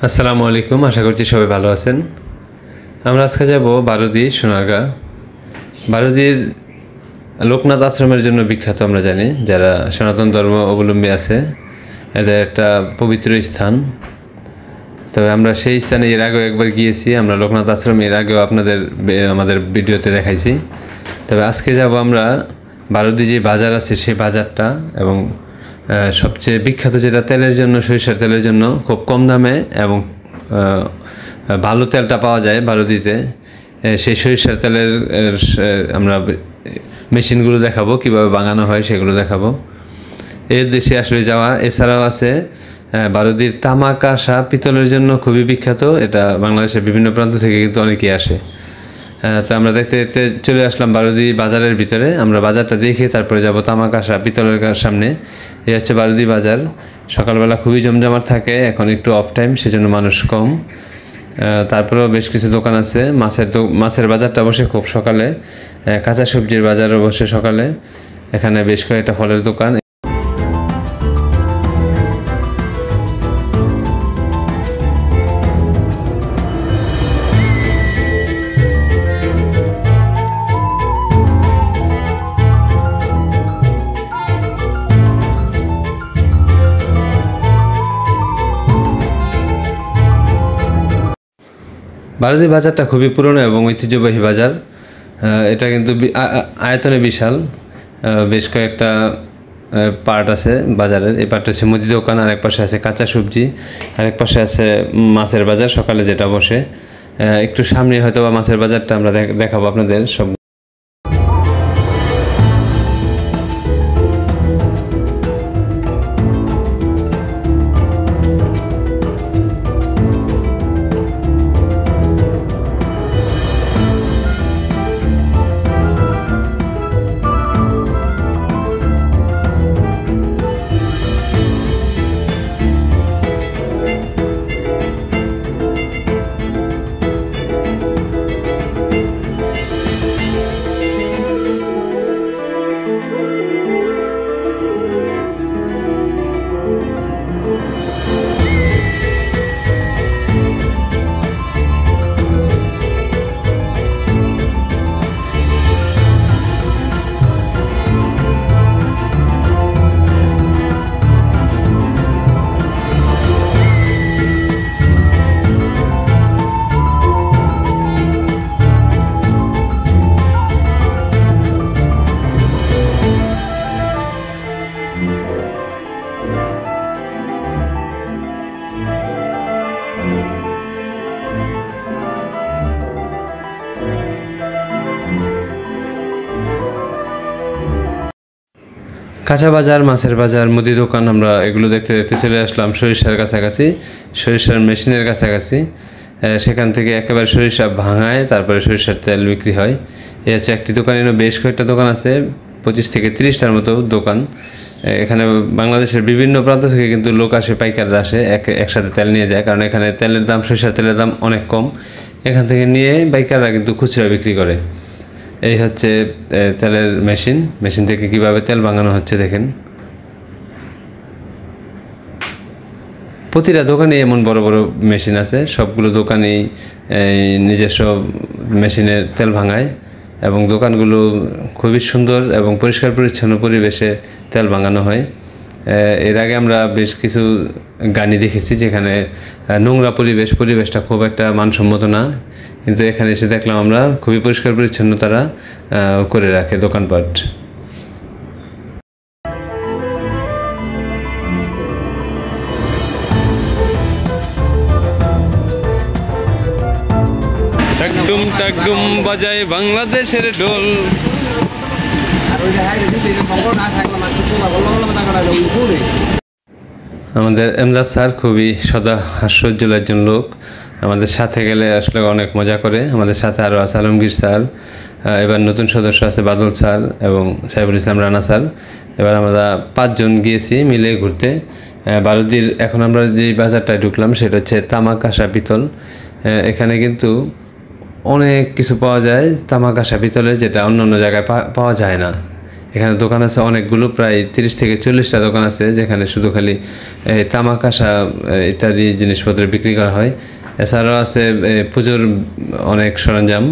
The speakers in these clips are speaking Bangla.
আসসালামু আলাইকুম, আশা করছি সবাই ভালো আছেন। আমরা আজকে যাব বারুদি সোনারগাঁ। বারুদির লোকনাথ আশ্রমের জন্য বিখ্যাত আমরা জানি, যারা সনাতন ধর্ম অবলম্বী আছে এদের একটা পবিত্র স্থান। তবে আমরা সেই স্থানে এর আগেও একবার গিয়েছি, আমরা লোকনাথ আশ্রম এর আগেও আমাদের ভিডিওতে দেখাইছি। তবে আজকে যাব আমরা বারুদি যে বাজার আছে সেই বাজারটা, এবং সবচেয়ে বিখ্যাত যেটা তেলের জন্য, সরিষার তেলের জন্য খুব কম দামে এবং ভালো তেলটা পাওয়া যায় বারুদিতে, সেই সরিষার তেলের আমরা মেশিনগুলো দেখাবো, কীভাবে বানানো হয় সেগুলো দেখাবো। এর দেশে আসলে যাওয়া। এছাড়াও আছে বারুদির তামা কাঁসা পিতলের জন্য খুবই বিখ্যাত, এটা বাংলাদেশের বিভিন্ন প্রান্ত থেকে কিন্তু অনেকেই আসে। তো আমরা দেখতে দেখতে চলে আসলাম বারুদি বাজারের ভিতরে। আমরা বাজারটা দেখে তারপরে যাব তামা কাঁসা পিতলের সামনে। এই হচ্ছে বারুদি বাজার। সকালবেলা খুবই জমজমাট থাকে, এখন একটু অফ টাইম, সেজন্য মানুষ কম। তারপরেও বেশ কিছু দোকান আছে। মাছের বাজারটা বসে খুব সকালে, কাঁচা সবজির বাজারও বসে সকালে। এখানে বেশ কয়েকটা ফলের দোকান। বারুদি বাজারটা খুবই পুরনো এবং ঐতিহ্যবাহী বাজার। এটা কিন্তু আয়তনে বিশাল, বেশ কয়েকটা পার্ট আছে বাজারের। এই পার্টটা হচ্ছে মুদি দোকান, আর এক পাশে আছে কাঁচা সবজি, আর এক পাশে আছে মাছের বাজার সকালে যেটা বসে। একটু সামনে হয়তো বা মাছের বাজারটা আমরা দেখাবো আপনাদের সব। কাঁচা বাজার, মাছের বাজার, মুদি দোকান, আমরা এগুলো দেখতে দেখতে চলে আসলাম সরিষার কাছাকাছি, সরিষার মেশিনের কাছাকাছি। সেখান থেকে একেবারে সরিষা ভাঙায় তারপরে সরিষার তেল বিক্রি হয়। এ হচ্ছে একটি দোকান। এর বেশ কয়েকটা দোকান আছে, 25 থেকে 30টার মতো দোকান। এখানে বাংলাদেশের বিভিন্ন প্রান্ত থেকে কিন্তু লোক আসে, পাইকাররা আসে, একসাথে তেল নিয়ে যায়, কারণ এখানে তেলের দাম, সরিষার তেলের দাম অনেক কম। এখান থেকে নিয়ে পাইকাররা কিন্তু খুচরা বিক্রি করে। এই হচ্ছে তেলের মেশিন থেকে কিভাবে তেল বানানো হচ্ছে দেখেন। প্রতিটা দোকানে এমন বড় বড় মেশিন আছে, সবগুলো দোকানেই নিজস্ব মেশিনের তেল ভাঙায়, এবং দোকানগুলো খুবই সুন্দর এবং পরিষ্কার পরিচ্ছন্ন পরিবেশে তেল বানানো হয়। এর আগে আমরা বেশ কিছু গাড়ি দেখেছি যেখানে নোংরা পরিবেশটা খুব একটা মানসম্মত না, কিন্তু এখানে এসে দেখলাম আমরা খুবই পরিষ্কার পরিচ্ছন্ন তারা করে রাখে দোকানপাট। টাকডুম বাজায় বাংলাদেশের ঢোল। আমাদের এমদাদ স্যার খুবই সদা হাস্যোজ্জ্বল একজন লোক। আমাদের সাথে গেলে আসলে অনেক মজা করে। আমাদের সাথে আরও আছে আলমগীর স্যার, এবার নতুন সদস্য আছে বাদল স্যার এবং সাইফুল ইসলাম রানা স্যার। এবার আমরা 5 জন গিয়েছি মিলে ঘুরতে বারুদির। এখন আমরা যে বাজারটায় ঢুকলাম সেটা হচ্ছে তামা কাঁসা পিতল। এখানে কিন্তু অনেক কিছু পাওয়া যায় তামা কাঁসা পিতলের, যেটা অন্য অন্য জায়গায় পাওয়া যায় না। এখানে দোকান আছে অনেকগুলো, প্রায় 30 থেকে 40টা দোকান আছে, যেখানে শুধু খালি তামাক আশা ইত্যাদি জিনিসপত্র বিক্রি করা হয়। এছাড়াও আছে পুজোর অনেক সরঞ্জাম।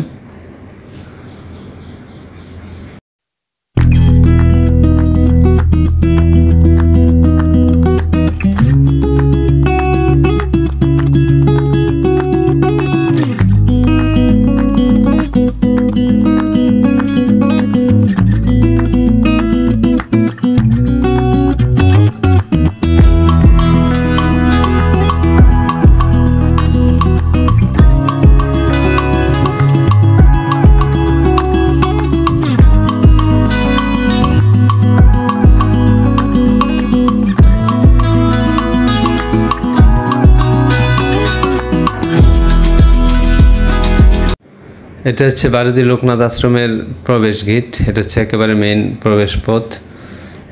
এটা হচ্ছে বারুদি লোকনাথ আশ্রমের প্রবেশ গেট। এটা হচ্ছে একেবারে মেইন প্রবেশ পথ।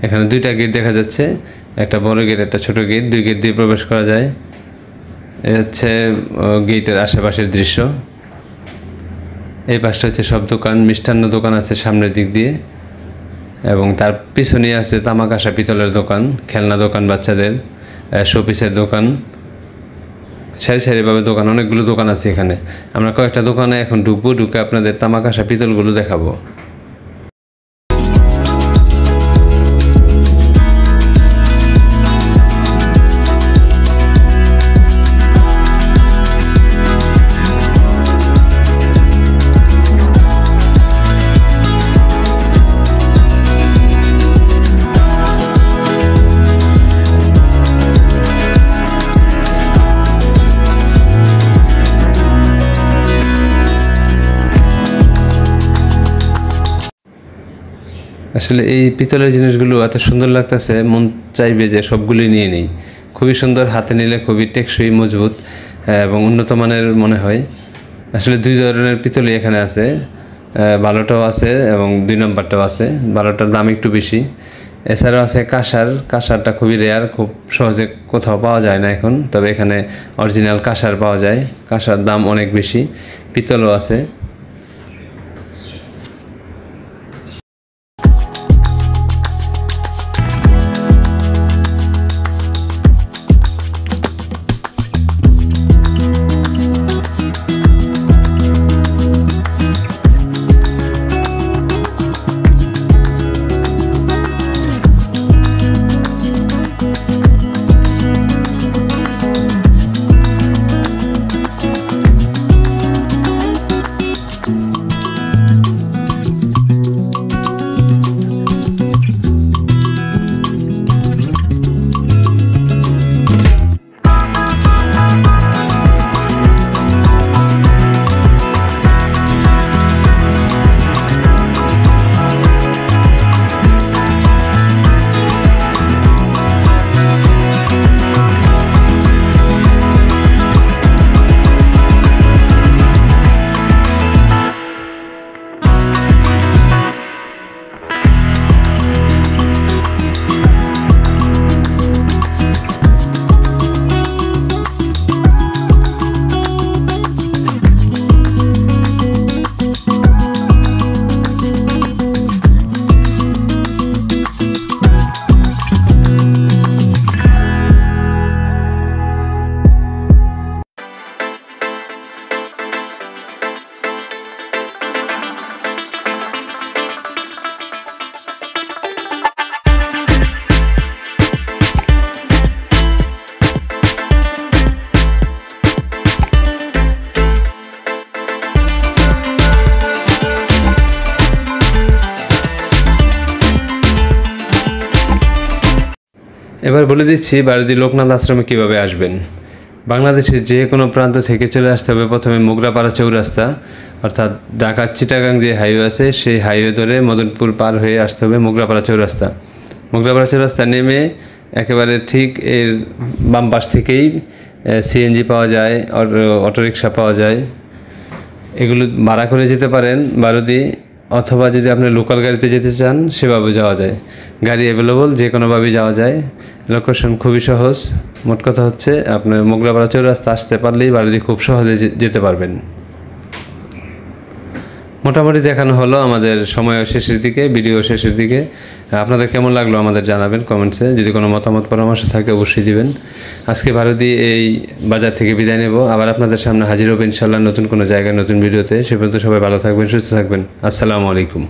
এখানে দুইটা গেট দেখা যাচ্ছে, একটা বড় গেট, একটা ছোট গেট, দুই গেট দিয়ে প্রবেশ করা যায়। এ হচ্ছে গেটের আশেপাশের দৃশ্য। এই পাশটা হচ্ছে সব দোকান, মিষ্টান্ন দোকান আছে সামনের দিক দিয়ে, এবং তার পিছনে আছে তামাক আশা পিতলের দোকান, খেলনা দোকান, বাচ্চাদের শোপিসের দোকান, সারি সারিভাবে দোকান, অনেকগুলো দোকান আছে এখানে। আমরা কয়েকটা দোকানে এখন ঢুকে আপনাদের তামাক আশা পিতলগুলো দেখাবো। আসলে এই পিতলের জিনিসগুলো এত সুন্দর লাগতেছে, মন চাইবে যে সবগুলি নিয়ে নেই। খুবই সুন্দর, হাতে নিলে খুবই টেকসই, মজবুত এবং উন্নত মানের মনে হয়। আসলে দুই ধরনের পিতলই এখানে আছে, ভালোটাও আছে এবং 2 নম্বরটাও আছে। ভালোটার দাম একটু বেশি। এছাড়াও আছে কাঁসারটা খুবই রেয়ার, খুব সহজে কোথাও পাওয়া যায় না এখন, তবে এখানে অরিজিনাল কাঁসার পাওয়া যায়। কাঁসার দাম অনেক বেশি। পিতলও আছে। এবার বলে দিচ্ছি বারুদি লোকনাথ আশ্রমে কীভাবে আসবেন। বাংলাদেশের যে কোনো প্রান্ত থেকে চলে আসতে হবে প্রথমে মোগরাপাড়া চৌরাস্তা, অর্থাৎ ঢাকা চিটাগাং যে হাইওয়ে আছে সেই হাইওয়ে ধরে মদনপুর পার হয়ে আসতে হবে মোগরাপাড়া চৌরাস্তা। মোগরাপাড়া চৌরাস্তা নেমে একেবারে ঠিক এর বাম পাশ থেকেই সিএনজি পাওয়া যায়, অটোরিকশা পাওয়া যায়। এগুলো ভাড়া করে যেতে পারেন বারুদি, অথবা যদি আপনি লোকাল গাড়িতে যেতে চান সেভাবে যাওয়া যায়। গাড়ি অ্যাভেলেবল, যে কোনোভাবেই যাওয়া যায়। লোকেশন খুবই সহজ। মোট কথা হচ্ছে আপনার মোগরাপাড়া চৌরাস্তা আসতে পারলেই বারুদি খুব সহজে যেতে পারবেন। মোটামুটি দেখানো হলো আমাদের সময় শেষের দিকে, ভিডিও শেষের দিকে। আপনাদের কেমন লাগলো আমাদের জানাবেন কমেন্টসে। যদি কোনো মতামত পরামর্শ থাকে অবশ্যই দিবেন। আজকে ভারতী এই বাজার থেকে বিদায় নেব, আবার আপনাদের সামনে হাজির হবো ইনশাল্লাহ নতুন কোনো জায়গায় নতুন ভিডিওতে। সে পর্যন্ত সবাই ভালো থাকবেন, সুস্থ থাকবেন। আসসালামু আলাইকুম।